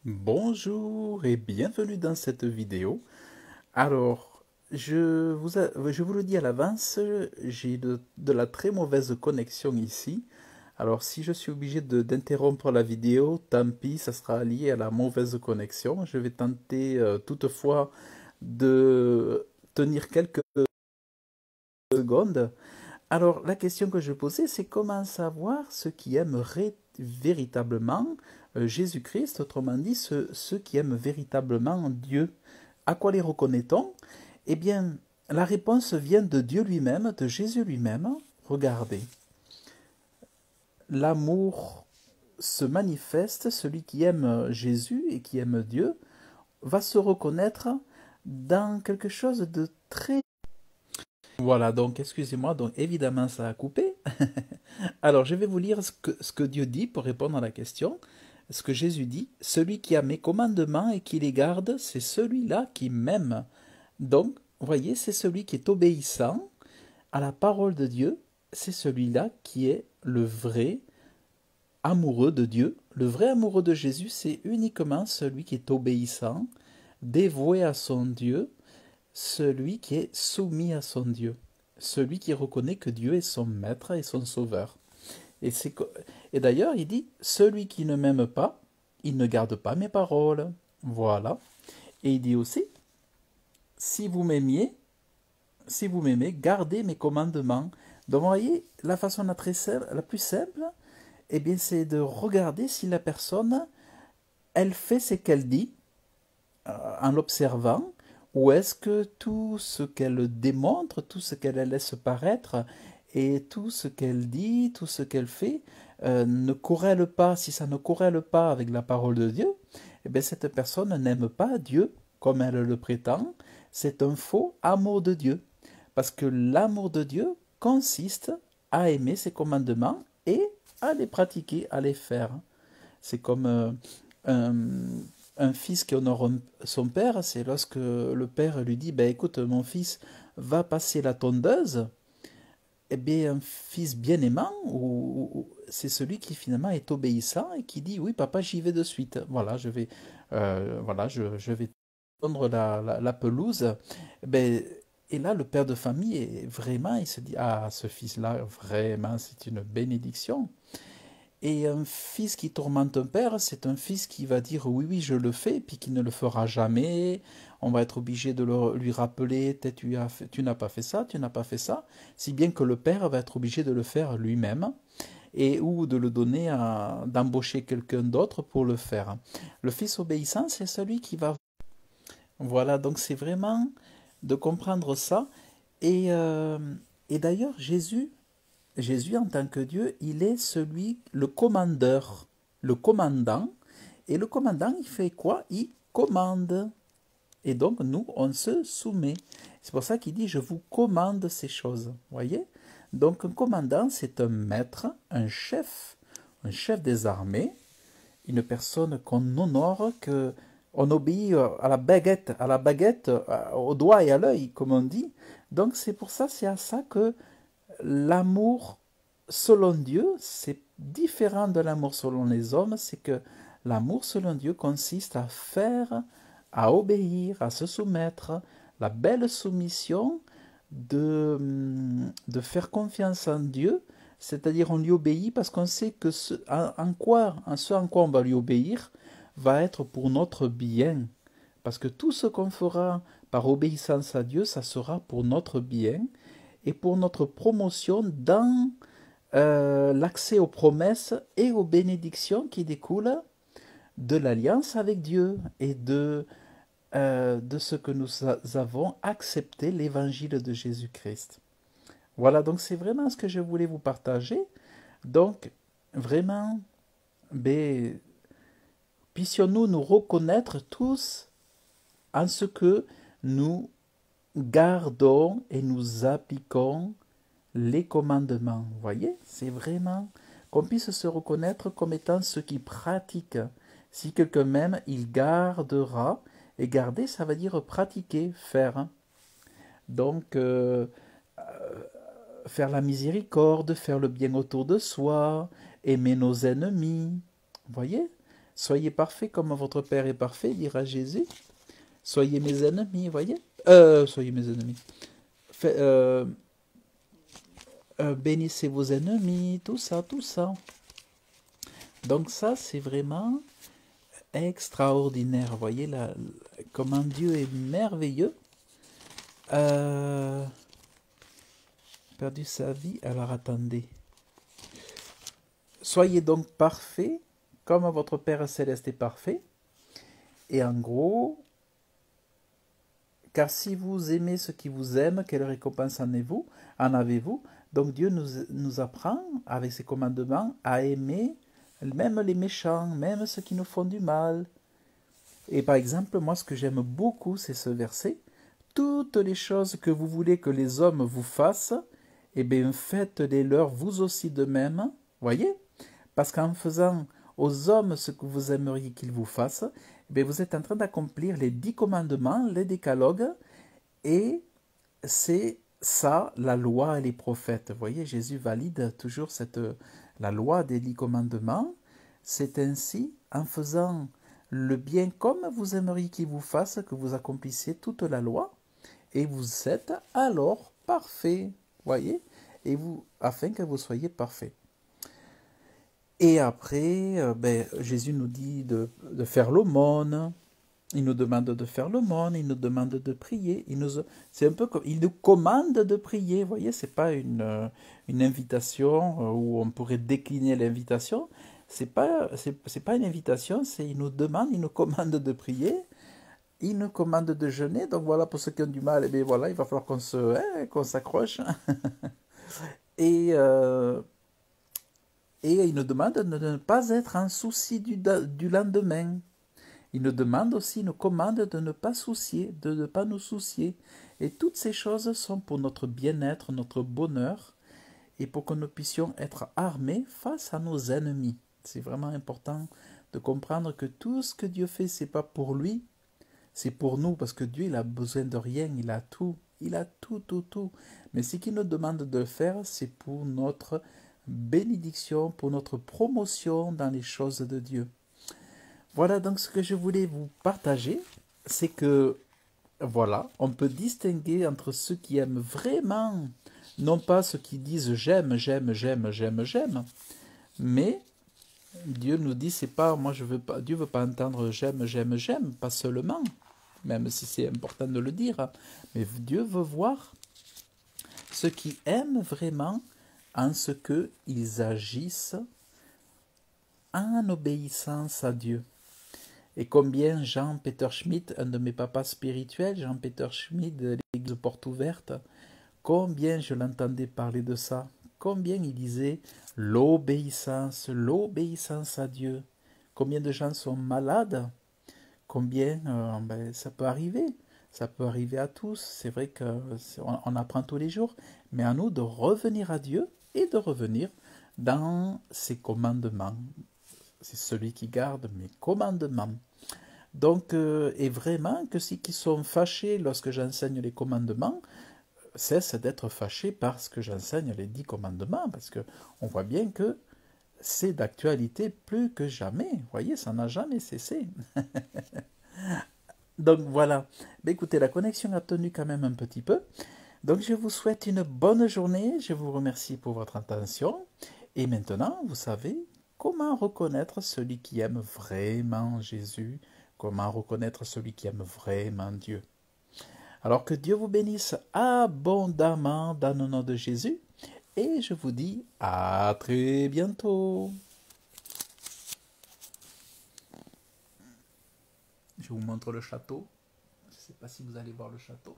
Bonjour et bienvenue dans cette vidéo. Alors, je vous le dis à l'avance, j'ai de la très mauvaise connexion ici. Alors, si je suis obligé d'interrompre la vidéo, tant pis, ça sera lié à la mauvaise connexion. Je vais tenter toutefois de tenir quelques secondes. Alors, la question que je posais, c'est comment savoir ceux qui aiment véritablement Jésus-Christ, autrement dit, ceux qui aiment véritablement Dieu. À quoi les reconnaît-on? Eh bien, la réponse vient de Dieu lui-même, de Jésus lui-même. Regardez, l'amour se manifeste, celui qui aime Jésus et qui aime Dieu va se reconnaître dans quelque chose de très... Voilà, donc excusez-moi, donc évidemment ça a coupé. Alors je vais vous lire ce que Dieu dit pour répondre à la question. Ce que Jésus dit, celui qui a mes commandements et qui les garde, c'est celui-là qui m'aime. Donc, voyez, c'est celui qui est obéissant à la parole de Dieu, c'est celui-là qui est le vrai amoureux de Dieu. Le vrai amoureux de Jésus, c'est uniquement celui qui est obéissant, dévoué à son Dieu, celui qui est soumis à son Dieu, celui qui reconnaît que Dieu est son maître et son sauveur. Et, et d'ailleurs, il dit, celui qui ne m'aime pas, il ne garde pas mes paroles. Voilà. Et il dit aussi, si vous m'aimiez, si vous m'aimez, gardez mes commandements. Donc, vous voyez, la façon la plus simple, eh bien, c'est de regarder si la personne, elle fait ce qu'elle dit en l'observant, ou est-ce que tout ce qu'elle démontre, tout ce qu'elle laisse paraître, et tout ce qu'elle dit, tout ce qu'elle fait, ne corrèle pas, si ça ne corrèle pas avec la parole de Dieu, eh bien, cette personne n'aime pas Dieu comme elle le prétend. C'est un faux amour de Dieu. Parce que l'amour de Dieu consiste à aimer ses commandements et à les pratiquer, à les faire. C'est comme un, un fils qui honore son père, c'est lorsque le père lui dit, ben écoute, mon fils, va passer la tondeuse. Eh bien, un fils bien aimant, c'est celui qui finalement est obéissant et qui dit, oui, papa, j'y vais de suite. Voilà, je vais tondre la pelouse. Ben, et là, le père de famille est vraiment, il se dit, ah, ce fils-là, vraiment, c'est une bénédiction. Et un fils qui tourmente un père, c'est un fils qui va dire oui, oui, je le fais, puis qui ne le fera jamais. On va être obligé de lui rappeler, tu n'as pas fait ça, tu n'as pas fait ça, si bien que le père va être obligé de le faire lui-même et ou de le donner d'embaucher quelqu'un d'autre pour le faire. Le fils obéissant, c'est celui qui va... Voilà, donc c'est vraiment de comprendre ça. Et, euh, et d'ailleurs, Jésus, en tant que Dieu, il est celui, le commandeur, le commandant. Et le commandant, il fait quoi? Il commande. Et donc, nous, on se soumet. C'est pour ça qu'il dit, je vous commande ces choses. Voyez? Donc, un commandant, c'est un maître, un chef des armées, une personne qu'on honore, que on obéit à la baguette, au doigt et à l'œil, comme on dit. Donc, c'est pour ça, c'est à ça que l'amour selon Dieu, c'est différent de l'amour selon les hommes, c'est que l'amour selon Dieu consiste à faire, à obéir, à se soumettre, la belle soumission de faire confiance en Dieu, c'est-à-dire on lui obéit parce qu'on sait que ce en quoi on va lui obéir va être pour notre bien. Parce que tout ce qu'on fera par obéissance à Dieu, ça sera pour notre bien et pour notre promotion dans l'accès aux promesses et aux bénédictions qui découlent de l'alliance avec Dieu et de ce que nous avons accepté l'évangile de Jésus-Christ. Voilà, donc c'est vraiment ce que je voulais vous partager. Donc, vraiment, ben, puissions-nous nous reconnaître tous en ce que nous gardons et nous appliquons les commandements. Vous voyez, c'est vraiment qu'on puisse se reconnaître comme étant ceux qui pratiquent. Si quelqu'un m'aime, il gardera. Et garder, ça veut dire pratiquer, faire. Donc, faire la miséricorde, faire le bien autour de soi, aimer nos ennemis. Vous voyez, Soyez parfaits comme votre Père est parfait, dira Jésus. Soyez mes ennemis, voyez? Soyez mes ennemis. Fait- bénissez vos ennemis, tout ça, tout ça. Donc ça, c'est vraiment extraordinaire. Vous voyez là, comment Dieu est merveilleux. Perdu sa vie, alors attendez. Soyez donc parfaits, comme votre Père céleste est parfait. Et en gros, car si vous aimez ceux qui vous aiment, quelle récompense en avez-vous? Donc Dieu nous apprend, avec ses commandements, à aimer même les méchants, même ceux qui nous font du mal. Et par exemple, moi, ce que j'aime beaucoup, c'est ce verset. Toutes les choses que vous voulez que les hommes vous fassent, eh bien, faites-les leur vous aussi de même. Voyez? Parce qu'en faisant aux hommes ce que vous aimeriez qu'ils vous fassent, eh bien, vous êtes en train d'accomplir les 10 commandements, les décalogues, et c'est ça la loi et les prophètes. Vous voyez, Jésus valide toujours la loi des 10 commandements. C'est ainsi, en faisant le bien comme vous aimeriez qu'il vous fasse, que vous accomplissiez toute la loi, et vous êtes alors parfait. Voyez, et vous, afin que vous soyez parfait. Et après, Jésus nous dit de faire l'aumône. Il nous demande de faire l'aumône, il nous demande de prier. C'est un peu comme, il nous commande de prier. Vous voyez, c'est pas une invitation où on pourrait décliner l'invitation. C'est pas une invitation, c'est il nous demande, il nous commande de prier. Il nous commande de jeûner. Donc voilà, pour ceux qui ont du mal, eh bien voilà, il va falloir qu'on s'accroche. Et, euh, et il nous demande de ne pas être en souci du lendemain. Il nous demande aussi, il nous commande de ne pas soucier, de ne pas nous soucier. Et toutes ces choses sont pour notre bien-être, notre bonheur, et pour que nous puissions être armés face à nos ennemis. C'est vraiment important de comprendre que tout ce que Dieu fait, c'est pas pour lui, c'est pour nous, parce que Dieu, il a besoin de rien, il a tout. Il a tout, tout, tout. Mais ce qu'il nous demande de faire, c'est pour notre bénédiction, pour notre promotion dans les choses de Dieu. Voilà donc ce que je voulais vous partager, c'est que, voilà, on peut distinguer entre ceux qui aiment vraiment, non pas ceux qui disent j'aime, j'aime, j'aime, j'aime, j'aime, mais Dieu nous dit c'est pas, moi je veux pas, Dieu veut pas entendre j'aime, j'aime, j'aime, pas seulement, même si c'est important de le dire, mais Dieu veut voir ceux qui aiment vraiment en ce que ils agissent en obéissance à Dieu. Et combien Jean-Peter Schmidt, un de mes papas spirituels, Jean-Peter Schmidt de l'église Porte Ouverte, combien je l'entendais parler de ça, combien il disait l'obéissance à Dieu. Combien de gens sont malades, combien ça peut arriver à tous. C'est vrai qu'on apprend tous les jours, mais à nous de revenir à Dieu et de revenir dans ses commandements. C'est celui qui garde mes commandements. Donc, et vraiment que ceux qui sont fâchés lorsque j'enseigne les commandements cessent d'être fâchés parce que j'enseigne les 10 commandements, parce que on voit bien que c'est d'actualité plus que jamais. Vous voyez, ça n'a jamais cessé. Donc voilà. Mais écoutez, la connexion a tenu quand même un petit peu. Donc je vous souhaite une bonne journée. Je vous remercie pour votre attention. Et maintenant, vous savez comment reconnaître celui qui aime vraiment Jésus, comment reconnaître celui qui aime vraiment Dieu. Alors que Dieu vous bénisse abondamment dans le nom de Jésus. Et je vous dis à très bientôt. Je vous montre le château. Je ne sais pas si vous allez voir le château.